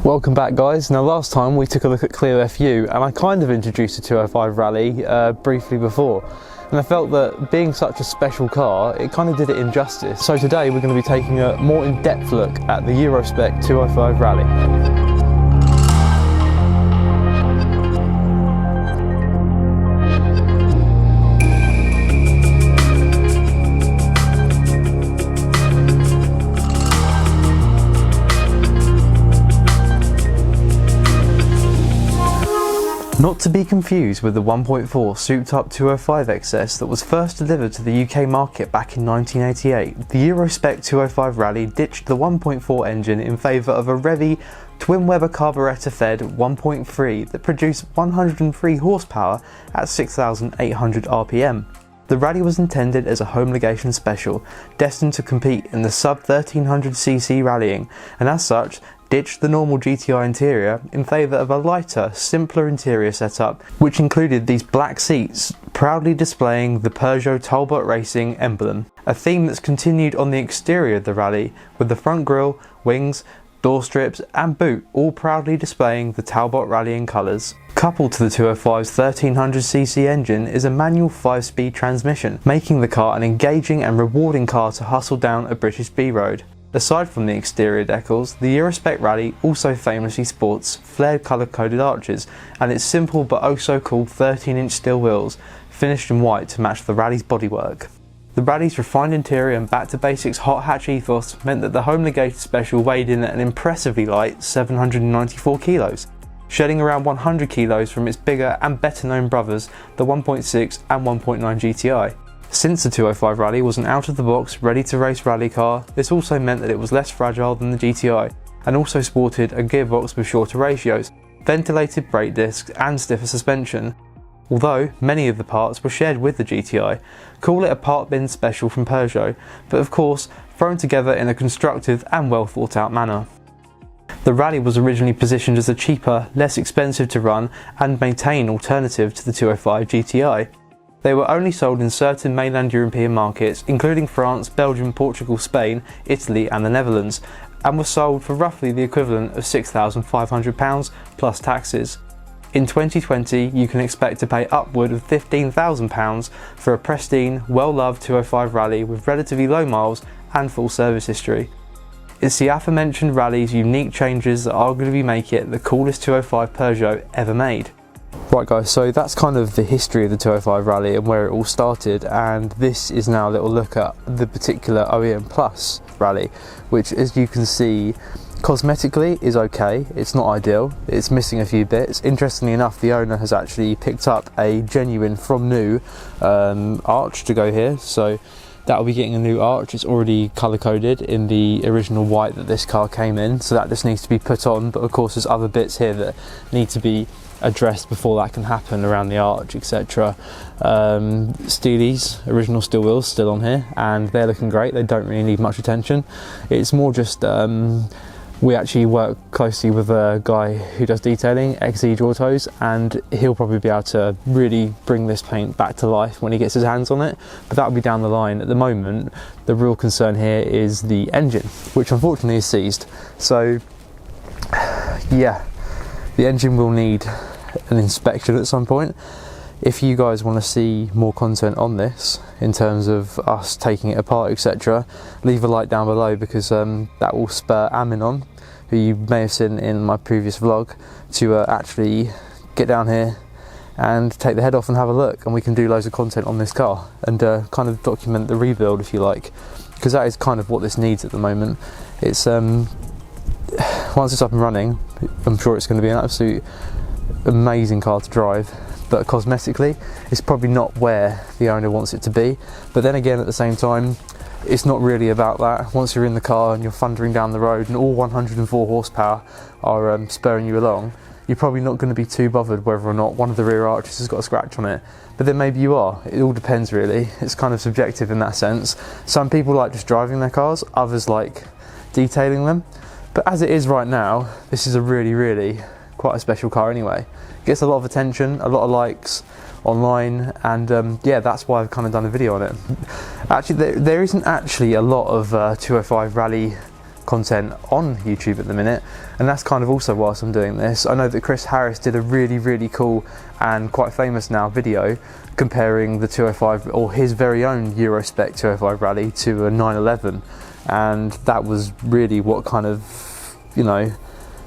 Welcome back guys. Now last time we took a look at Clio FU and I kind of introduced the 205 Rally briefly before, and I felt that being such a special car it kind of did it injustice. So today we're going to be taking a more in-depth look at the Euro Spec 205 Rally. Not to be confused with the 1.4 souped up 205 XS that was first delivered to the UK market back in 1988, the Euro Spec 205 Rally ditched the 1.4 engine in favour of a Revvy twin Weber carburettor fed 1.3 that produced 103 horsepower at 6,800 RPM. The Rally was intended as a homologation special, destined to compete in the sub 1300cc rallying, and as such ditched the normal GTI interior in favour of a lighter, simpler interior setup, which included these black seats proudly displaying the Peugeot Talbot Rallying Emblem, a theme that's continued on the exterior of the Rally, with the front grille, wings, door strips and boot all proudly displaying the Talbot Rallying colours. Coupled to the 205's 1300cc engine is a manual 5-speed transmission, making the car an engaging and rewarding car to hustle down a British B-road. Aside from the exterior decals, the Euro Spec Rally also famously sports flared colour-coded arches and its simple but oh so cool 13-inch steel wheels, finished in white to match the Rally's bodywork. The Rally's refined interior and back to basics hot hatch ethos meant that the homologated special weighed in at an impressively light 794 kilos, shedding around 100 kilos from its bigger and better known brothers, the 1.6 and 1.9 GTI. Since the 205 Rally was an out-of-the-box, ready-to-race rally car, this also meant that it was less fragile than the GTI, and also sported a gearbox with shorter ratios, ventilated brake discs and stiffer suspension. Although many of the parts were shared with the GTI, call it a part bin special from Peugeot, but of course thrown together in a constructive and well thought out manner. The Rally was originally positioned as a cheaper, less expensive to run and maintain alternative to the 205 GTI. They were only sold in certain mainland European markets, including France, Belgium, Portugal, Spain, Italy and the Netherlands, and were sold for roughly the equivalent of £6,500 plus taxes. In 2020, you can expect to pay upward of £15,000 for a pristine, well-loved 205 Rally with relatively low miles and full service history. It's the aforementioned Rally's unique changes that arguably make it the coolest 205 Peugeot ever made. Right guys, so that's kind of the history of the 205 Rally and where it all started, and this is now a little look at the particular OEM Plus Rally, which as you can see cosmetically is okay. It's not ideal, it's missing a few bits. Interestingly enough, the owner has actually picked up a genuine from new arch to go here, so that will be getting a new arch. It's already colour coded in the original white that this car came in, so that just needs to be put on, but of course there's other bits here that need to be addressed before that can happen around the arch, etc. Steelies, original steel wheels still on here and they're looking great. They don't really need much attention. It's more just we actually work closely with a guy who does detailing, Exige Autos, and he'll probably be able to really bring this paint back to life when he gets his hands on it, but that'll be down the line. At the moment the real concern here is the engine, which unfortunately is seized. So yeah, the engine will need an inspection at some point. If you guys want to see more content on this in terms of us taking it apart, etc., leave a like down below, because that will spur Amin on, who you may have seen in my previous vlog, to actually get down here and take the head off and have a look, and we can do loads of content on this car and kind of document the rebuild if you like, because that is kind of what this needs at the moment. It's once it's up and running, I'm sure it's going to be an absolute amazing car to drive, but cosmetically it's probably not where the owner wants it to be. But then again, at the same time, it's not really about that. Once you're in the car and you're thundering down the road and all 104 horsepower are spurring you along, you're probably not going to be too bothered whether or not one of the rear arches has got a scratch on it. But then maybe you are. It all depends really. It's kind of subjective in that sense. Some people like just driving their cars, others like detailing them. But as it is right now, this is a really quite a special car anyway. It gets a lot of attention, a lot of likes online, and yeah, that's why I've kind of done a video on it. Actually, there isn't actually a lot of 205 Rally content on YouTube at the minute, and that's kind of also whilst I'm doing this. I know that Chris Harris did a really cool and quite famous now video comparing the 205, or his very own Euro Spec 205 Rally, to a 911, and that was really what kind of, you know,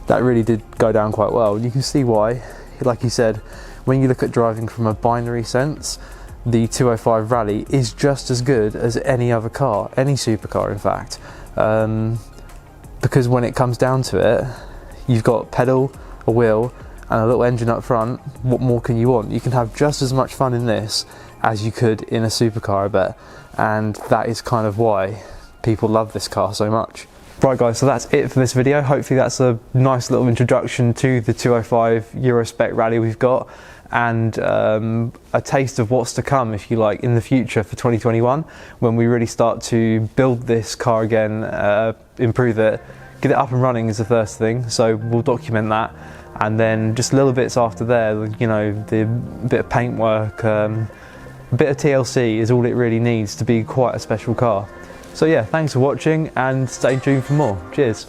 that really did go down quite well. And you can see why. Like he said, when you look at driving from a binary sense, the 205 Rally is just as good as any other car, any supercar in fact, because when it comes down to it, you've got pedal, a wheel and a little engine up front. What more can you want? You can have just as much fun in this as you could in a supercar, I bet, and that is kind of why people love this car so much. Right guys, so that's it for this video. Hopefully that's a nice little introduction to the 205 Euro Spec Rally we've got, and a taste of what's to come, if you like, in the future for 2021, when we really start to build this car again, improve it, get it up and running is the first thing, so we'll document that, and then just little bits after there, you know, the bit of paintwork, a bit of TLC is all it really needs to be quite a special car. So yeah, thanks for watching and stay tuned for more. Cheers.